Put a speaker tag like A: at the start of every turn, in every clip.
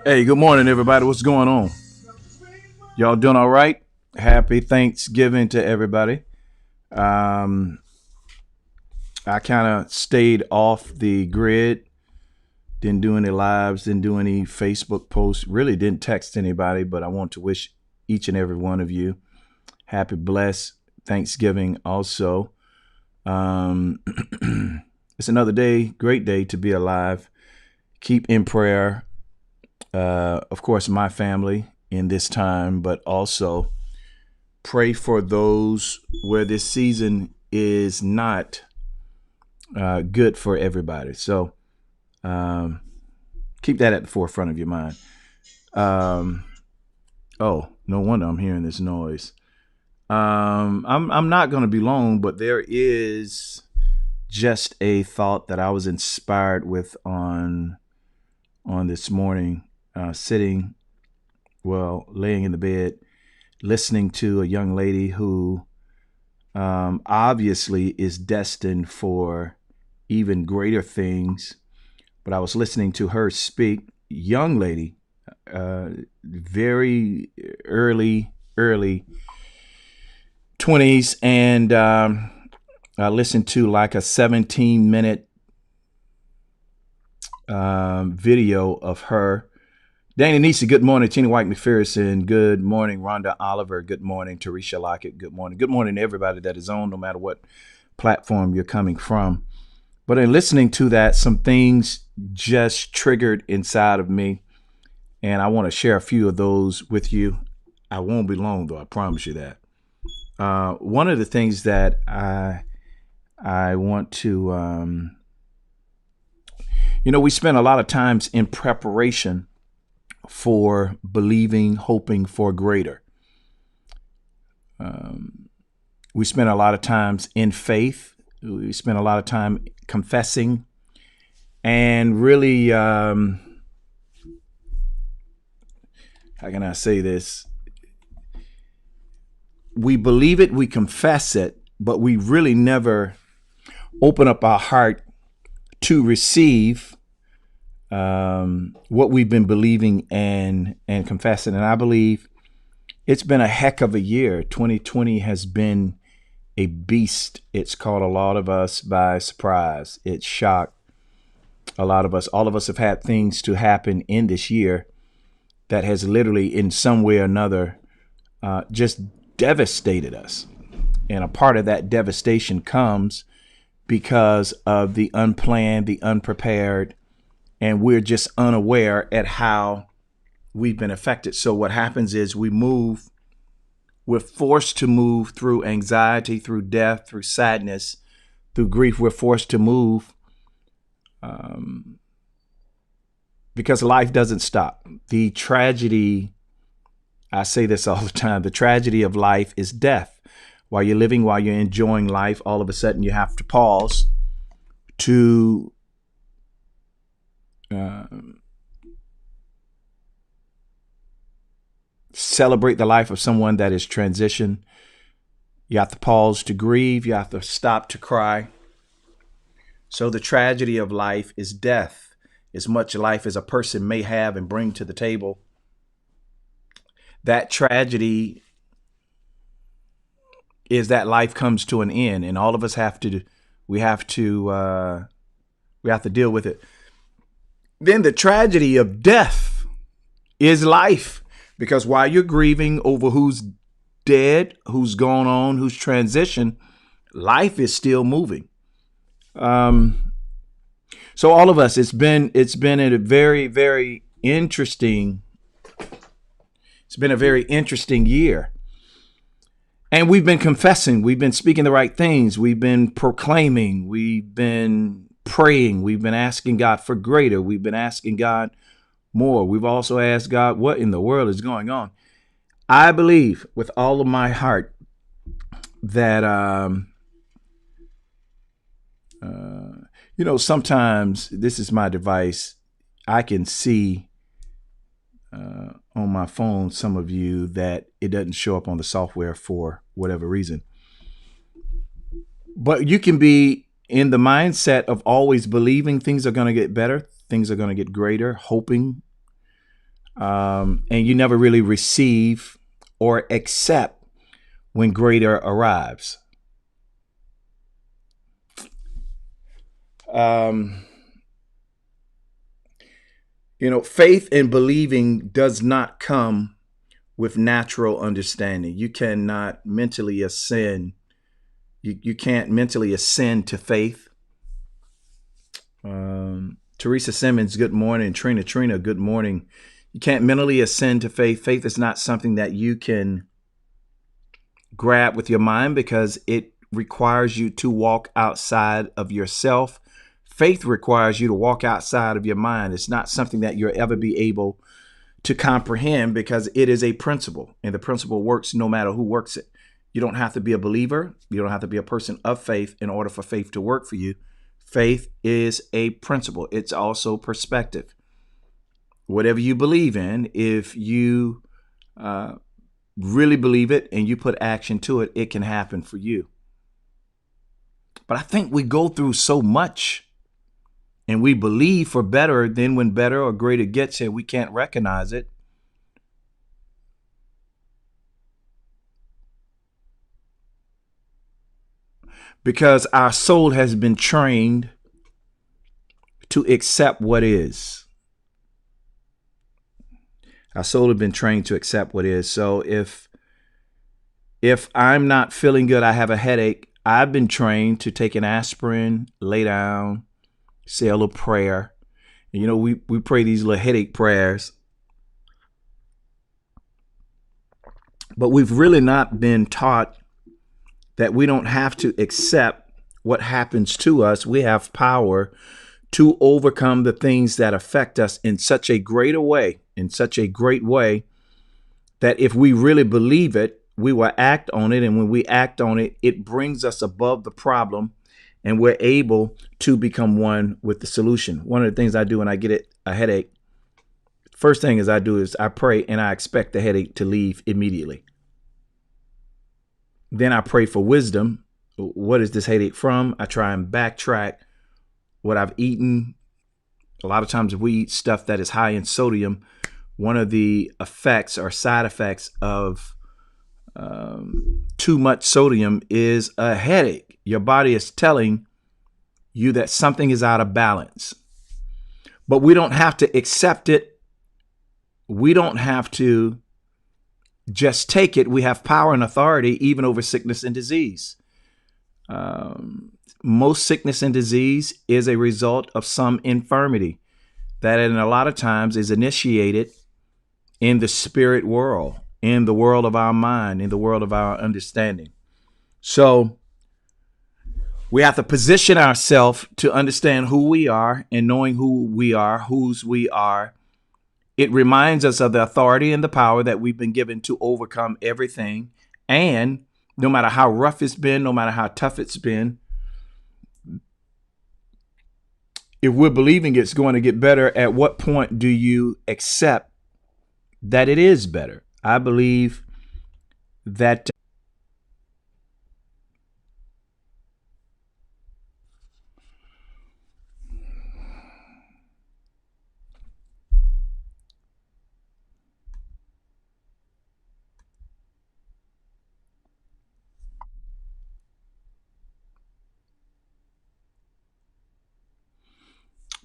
A: Hey, good morning, everybody. What's going on? Y'all doing all right? Happy Thanksgiving to everybody. Um, I kind of stayed off the grid. Didn't do any lives. Didn't do any Facebook posts. Really didn't text anybody. But I want to wish each and every one of you happy, blessed Thanksgiving. Also, um, it's another day, great day to be alive. Keep in prayer. Of course, my family in this time, but also pray for those where this season is not good for everybody. So keep that at the forefront of your mind. Oh, no wonder I'm hearing this noise. I'm not going to be long, but there is just a thought that I was inspired with on this morning. Laying in the bed, listening to a young lady who obviously is destined for even greater things. But I was listening to her speak, young lady, very early 20s. And I listened to like a 17-minute video of her. Danny Nisi, good morning. Tina White McPherson, good morning. Rhonda Oliver, good morning. Teresa Lockett, good morning. Good morning to everybody that is on, no matter what platform you're coming from. But in listening to that, some things just triggered inside of me, and I want to share a few of those with you. I won't be long, though, I promise you that. One of the things that I want to, we spend a lot of times in preparation for believing, hoping for greater. We spend a lot of times in faith. We spend a lot of time confessing and really, how can I say this? We believe it, we confess it, but we really never open up our heart to receive what we've been believing and confessing. And I believe it's been a heck of a year. 2020 has been a beast. It's caught a lot of us by surprise. It shocked a lot of us. All of us have had things to happen in this year that has literally in some way or another just devastated us. And a part of that devastation comes because of the unplanned, the unprepared, and we're just unaware at how we've been affected. So what happens is we're forced to move through anxiety, through death, through sadness, through grief. We're forced to move because life doesn't stop. The tragedy, I say this all the time, the tragedy of life is death. While you're living, while you're enjoying life, all of a sudden you have to pause to celebrate the life of someone that is transitioned. You have to pause to grieve. You have to stop to cry. So the tragedy of life is death. As much life as a person may have and bring to the table, that tragedy is that life comes to an end, and all of us have to deal with it. Then the tragedy of death is life, because while you're grieving over who's dead, who's gone on, who's transitioned, life is still moving. So all of us, it's been a very, very interesting. It's been a very interesting year. And we've been confessing, we've been speaking the right things, we've been proclaiming, we've been praying. We've been asking God for greater. We've been asking God more. We've also asked God, what in the world is going on? I believe with all of my heart that, sometimes this is my device. I can see on my phone, some of you, that it doesn't show up on the software for whatever reason. But you can be in the mindset of always believing things are going to get better, things are going to get greater, hoping, and you never really receive or accept when greater arrives. Faith and believing does not come with natural understanding. You cannot mentally ascend. You can't mentally ascend to faith. Teresa Simmons, good morning. Trina, good morning. You can't mentally ascend to faith. Faith is not something that you can grab with your mind because it requires you to walk outside of yourself. Faith requires you to walk outside of your mind. It's not something that you'll ever be able to comprehend because it is a principle, and the principle works no matter who works it. You don't have to be a believer. You don't have to be a person of faith in order for faith to work for you. Faith is a principle. It's also perspective. Whatever you believe in, if you really believe it and you put action to it, it can happen for you. But I think we go through so much and we believe for better, then when better or greater gets here, we can't recognize it. Because our soul has been trained to accept what is. Our soul has been trained to accept what is. So if I'm not feeling good, I have a headache, I've been trained to take an aspirin, lay down, say a little prayer. And, we pray these little headache prayers. But we've really not been taught that we don't have to accept what happens to us. We have power to overcome the things that affect us in such a great way, that if we really believe it, we will act on it. And when we act on it, it brings us above the problem and we're able to become one with the solution. One of the things I do when I get a headache, first thing I do is I pray and I expect the headache to leave immediately. Then I pray for wisdom. What is this headache from? I try and backtrack what I've eaten. A lot of times if we eat stuff that is high in sodium, one of the effects or side effects of too much sodium is a headache. Your body is telling you that something is out of balance. But we don't have to accept it. We don't have to just take it. We have power and authority even over sickness and disease. Most sickness and disease is a result of some infirmity that in a lot of times is initiated in the spirit world, in the world of our mind, in the world of our understanding. So we have to position ourselves to understand who we are, and knowing who we are, whose we are. It reminds us of the authority and the power that we've been given to overcome everything. And no matter how rough it's been, no matter how tough it's been, if we're believing it's going to get better, at what point do you accept that it is better? I believe that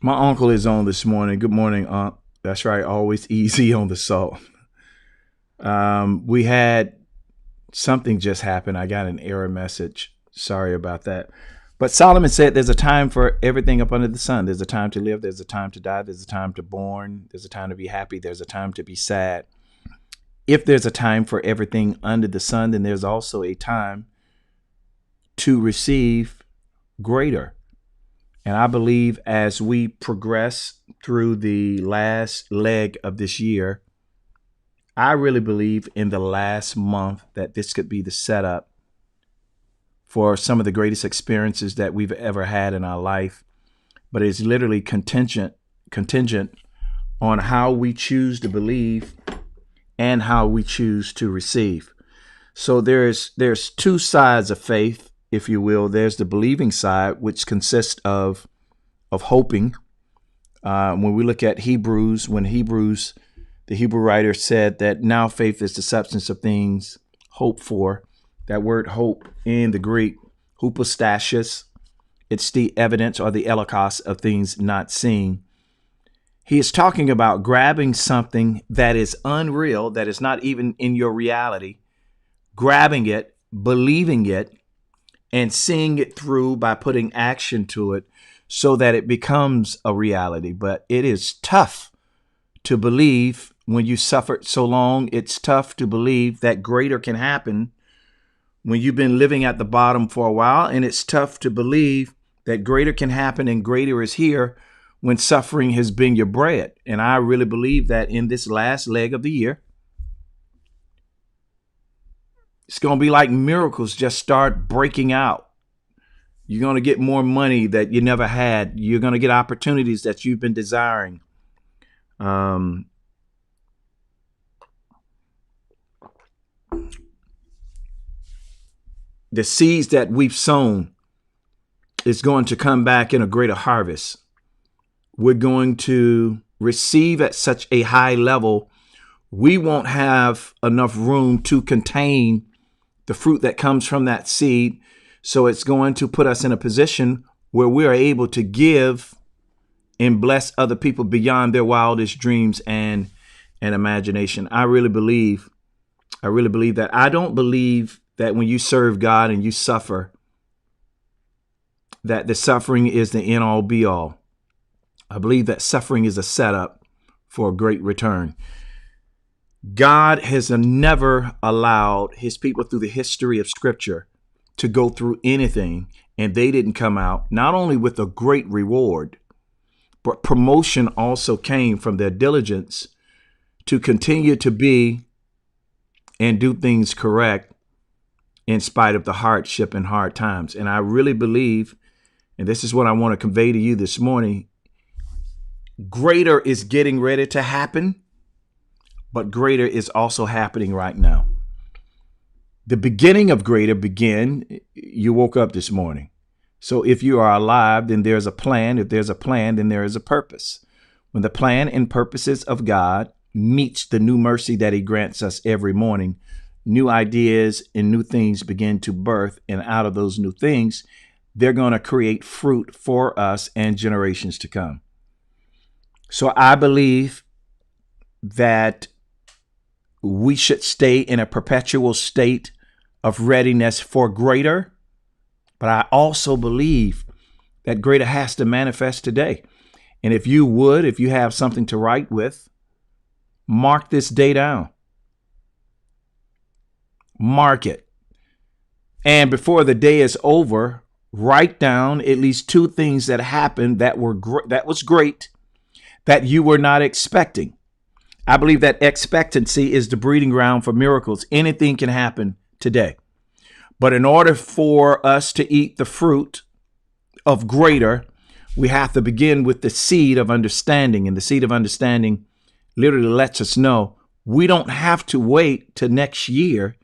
A: my uncle is on this morning. Good morning, Unc. That's right. Always easy on the salt. We had something just happen. I got an error message. Sorry about that. But Solomon said there's a time for everything up under the sun. There's a time to live. There's a time to die. There's a time to born. There's a time to be happy. There's a time to be sad. If there's a time for everything under the sun, then there's also a time to receive greater. And I believe as we progress through the last leg of this year, I really believe in the last month that this could be the setup for some of the greatest experiences that we've ever had in our life. But it's literally contingent on how we choose to believe and how we choose to receive. So there's two sides of faith, if you will. There's the believing side, which consists of hoping. When we look at Hebrews, the Hebrew writer said that now faith is the substance of things hoped for. That word hope in the Greek, hypostasis, it's the evidence or the elikos of things not seen. He is talking about grabbing something that is unreal, that is not even in your reality, grabbing it, believing it, and seeing it through by putting action to it so that it becomes a reality. But it is tough to believe when you suffered so long. It's tough to believe that greater can happen when you've been living at the bottom for a while. And it's tough to believe that greater can happen and greater is here when suffering has been your bread. And I really believe that in this last leg of the year, it's going to be like miracles just start breaking out. You're going to get more money that you never had. You're going to get opportunities that you've been desiring. The seeds that we've sown is going to come back in a greater harvest. We're going to receive at such a high level, we won't have enough room to contain the fruit that comes from that seed. So it's going to put us in a position where we are able to give and bless other people beyond their wildest dreams and imagination. I really believe that. I don't believe that when you serve God and you suffer, that the suffering is the end all be all. I believe that suffering is a setup for a great return. God has never allowed his people through the history of Scripture to go through anything, and they didn't come out not only with a great reward, but promotion also came from their diligence to continue to be and do things correct in spite of the hardship and hard times. And I really believe, and this is what I want to convey to you this morning, greater is getting ready to happen, but greater is also happening right now. The beginning of greater began, you woke up this morning. So if you are alive, then there's a plan. If there's a plan, then there is a purpose. When the plan and purposes of God meets the new mercy that he grants us every morning, new ideas and new things begin to birth. And out of those new things, they're going to create fruit for us and generations to come. So I believe that we should stay in a perpetual state of readiness for greater. But I also believe that greater has to manifest today. And if you have something to write with, mark this day down. Mark it. And before the day is over, write down at least two things that happened that was great, that you were not expecting. I believe that expectancy is the breeding ground for miracles. Anything can happen today. But in order for us to eat the fruit of greater, we have to begin with the seed of understanding. And the seed of understanding literally lets us know we don't have to wait till next year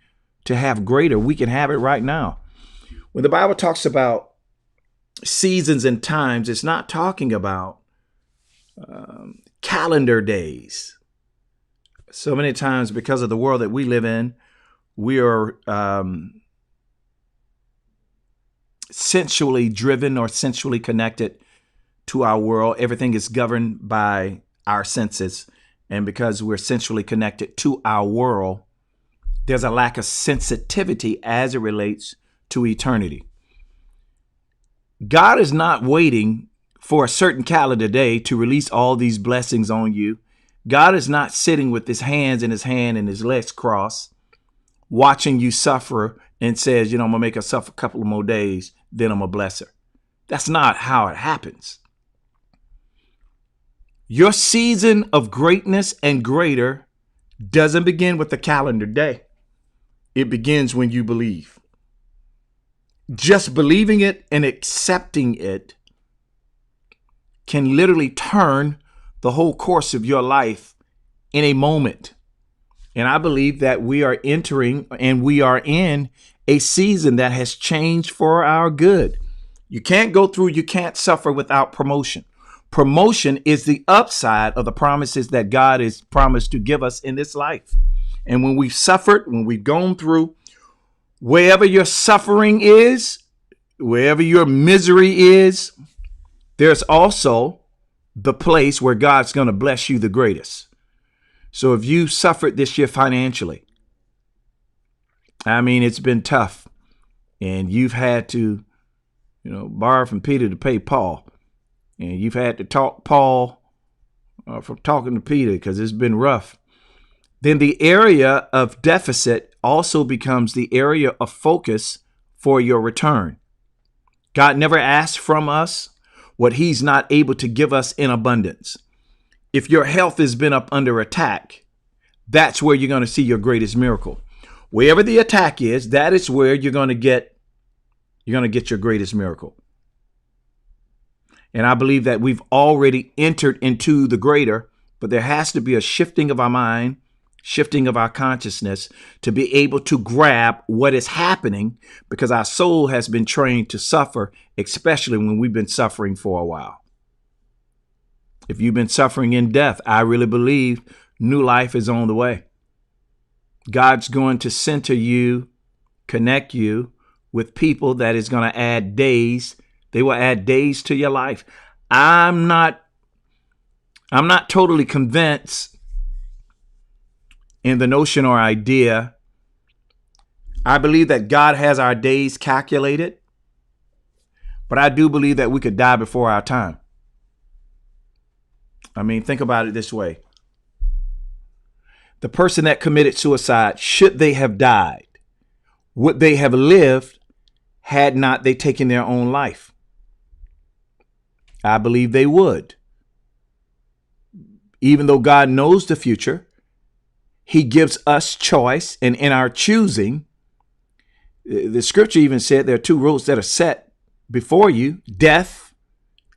A: to have greater. We can have it right now. When the Bible talks about seasons and times, it's not talking about calendar days. So many times, because of the world that we live in, we are sensually driven or sensually connected to our world. Everything is governed by our senses. And because we're sensually connected to our world, there's a lack of sensitivity as it relates to eternity. God is not waiting for a certain calendar day to release all these blessings on you. God is not sitting with his hands in his hand and his legs crossed, watching you suffer and says, I'm going to make her suffer a couple of more days, then I'm a blesser. That's not how it happens. Your season of greatness and greater doesn't begin with the calendar day. It begins when you believe. Just believing it and accepting it can literally turn the whole course of your life in a moment. And I believe that we are entering and we are in a season that has changed for our good. You can't suffer without promotion. Promotion is the upside of the promises that God has promised to give us in this life. And when we've suffered, when we've gone through, wherever your suffering is, wherever your misery is, there's also the place where God's going to bless you the greatest. So if you suffered this year financially, I mean, it's been tough, and you've had to, borrow from Peter to pay Paul, and you've had to talk Paul from talking to Peter because it's been rough. Then the area of deficit also becomes the area of focus for your return. God never asks from us what he's not able to give us in abundance. If your health has been up under attack, that's where you're going to see your greatest miracle. Wherever the attack is, that is where you're going to get your greatest miracle. And I believe that we've already entered into the greater, but there has to be a shifting of our mind, shifting of our consciousness to be able to grab what is happening, because our soul has been trained to suffer, especially when we've been suffering for a while. If you've been suffering in death, I really believe new life is on the way. God's going to center you, connect you with people that is going to add days. They will add days to your life. I'm not totally convinced in the notion or idea. I believe that God has our days calculated, but I do believe that we could die before our time. I mean, think about it this way. The person that committed suicide, should they have died, would they have lived had not they taken their own life? I believe they would. Even though God knows the future, he gives us choice, and in our choosing, the scripture even said there are two roads that are set before you, death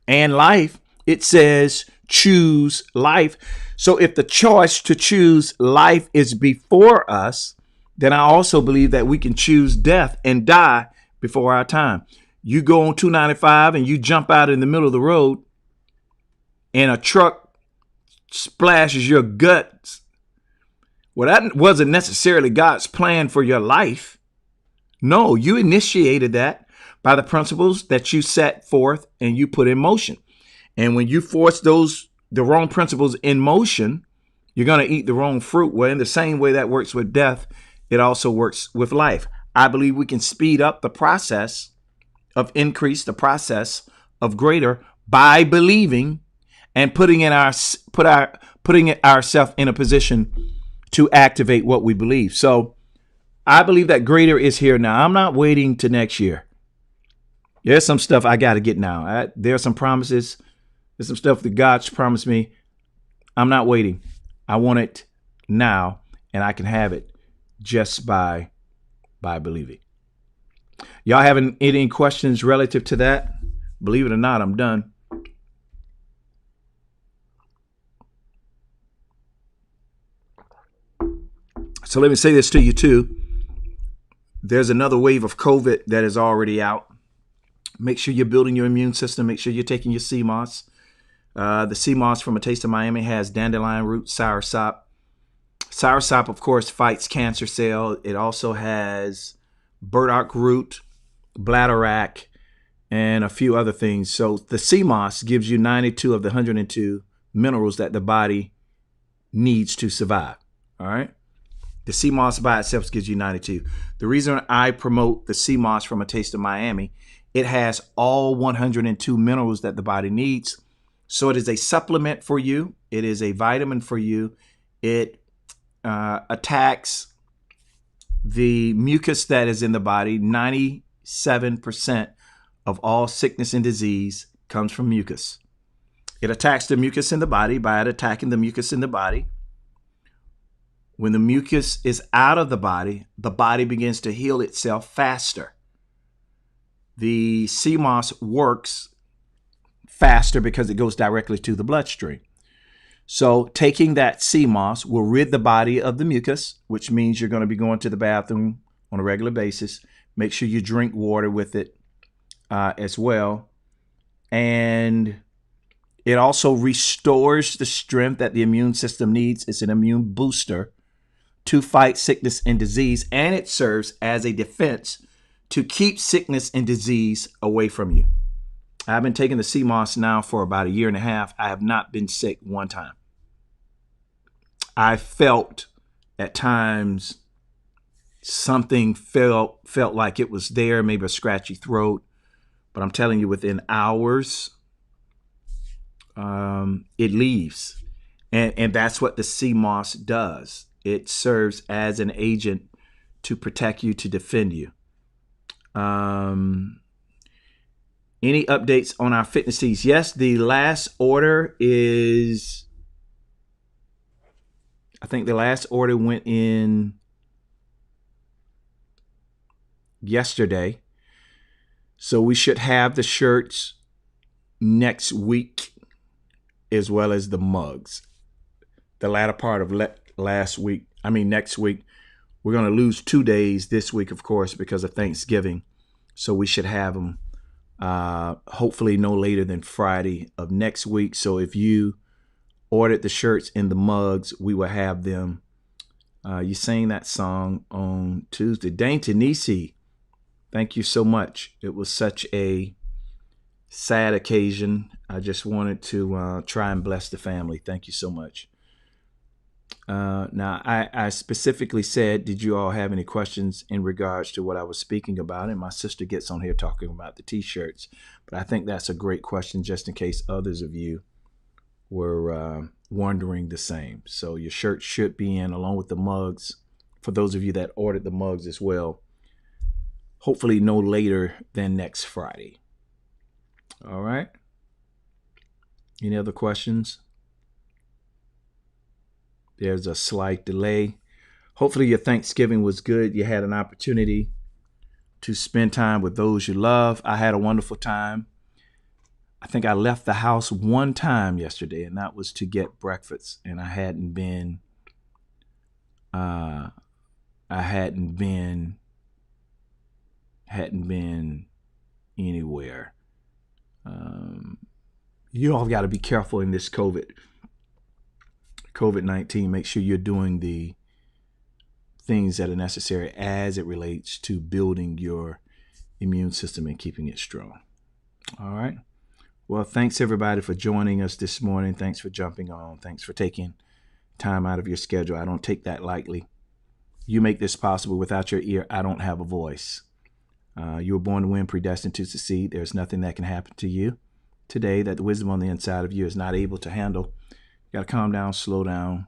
A: and life. It says choose life. So if the choice to choose life is before us, then I also believe that we can choose death and die before our time. You go on 295 and you jump out in the middle of the road and a truck splashes your guts. Well, that wasn't necessarily God's plan for your life. No, you initiated that by the principles that you set forth and you put in motion. And when you force the wrong principles in motion, you're going to eat the wrong fruit. Well, in the same way that works with death, it also works with life. I believe we can speed up the process of increase, the process of greater, by believing and putting ourselves in a position to activate what we believe. So I believe that greater is here now. I'm not waiting to next year. There's some stuff I got to get now. There are some promises. There's some stuff that God's promised me. I'm not waiting. I want it now, and I can have it just by believing. Y'all having any questions relative to that? Believe it or not, I'm done. So let me say this to you too. There's another wave of COVID that is already out. Make sure you're building your immune system. Make sure you're taking your sea moss. The sea moss from A Taste of Miami has dandelion root, soursop. Soursop, of course, fights cancer cell. It also has burdock root, bladderwrack, and a few other things. So the sea moss gives you 92 of the 102 minerals that the body needs to survive. All right. The sea moss by itself gives you 92. The reason I promote the sea moss from A Taste of Miami, it has all 102 minerals that the body needs. So it is a supplement for you. It is a vitamin for you. It attacks the mucus that is in the body. 97% of all sickness and disease comes from mucus. It attacks the mucus in the body. By it attacking the mucus in the body, when the mucus is out of the body begins to heal itself faster. The sea moss works faster because it goes directly to the bloodstream. So taking that sea moss will rid the body of the mucus, which means you're going to be going to the bathroom on a regular basis. Make sure you drink water with it as well. And it also restores the strength that the immune system needs. It's an immune booster to fight sickness and disease, and it serves as a defense to keep sickness and disease away from you. I've been taking the sea moss now for about 1.5 years. I have not been sick one time. I felt at times something felt like it was there, maybe a scratchy throat, but I'm telling you, within hours, it leaves. And that's what the sea moss does. It serves as an agent to protect you, to defend you. Any updates on our fitness teas? Yes, the last order is, I think the last order went in yesterday. So we should have the shirts next week as well as the mugs. The latter part of next week. We're going to lose 2 days this week, of course, because of Thanksgiving. So we should have them hopefully no later than Friday of next week. So if you ordered the shirts and the mugs, we will have them. You sang that song on Tuesday. Dane Tanisi, thank you so much. It was such a sad occasion. I just wanted to try and bless the family. Thank you so much. Now, I specifically said, did you all have any questions in regards to what I was speaking about? And my sister gets on here talking about the T-shirts. But I think that's a great question, just in case others of you were wondering the same. So your shirt should be in along with the mugs, for those of you that ordered the mugs as well. Hopefully no later than next Friday. All right. Any other questions? There's a slight delay. Hopefully your Thanksgiving was good. You had an opportunity to spend time with those you love. I had a wonderful time. I think I left the house one time yesterday, and that was to get breakfast. And I hadn't been anywhere. You all got to be careful in this COVID-19, make sure you're doing the things that are necessary as it relates to building your immune system and keeping it strong. All right. Well, thanks everybody for joining us this morning. Thanks for jumping on. Thanks for taking time out of your schedule. I don't take that lightly. You make this possible. Without your ear, I don't have a voice. You were born to win, predestined to succeed. There's nothing that can happen to you today that the wisdom on the inside of you is not able to handle. You got to calm down, slow down,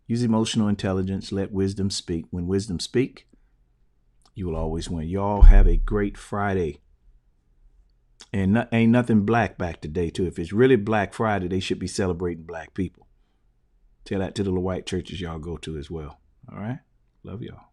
A: use emotional intelligence, let wisdom speak. When wisdom speak, you will always win. Y'all have a great Friday. And ain't nothing black back today, too. If it's really Black Friday, they should be celebrating black people. Tell that to the little white churches y'all go to as well. All right? Love y'all.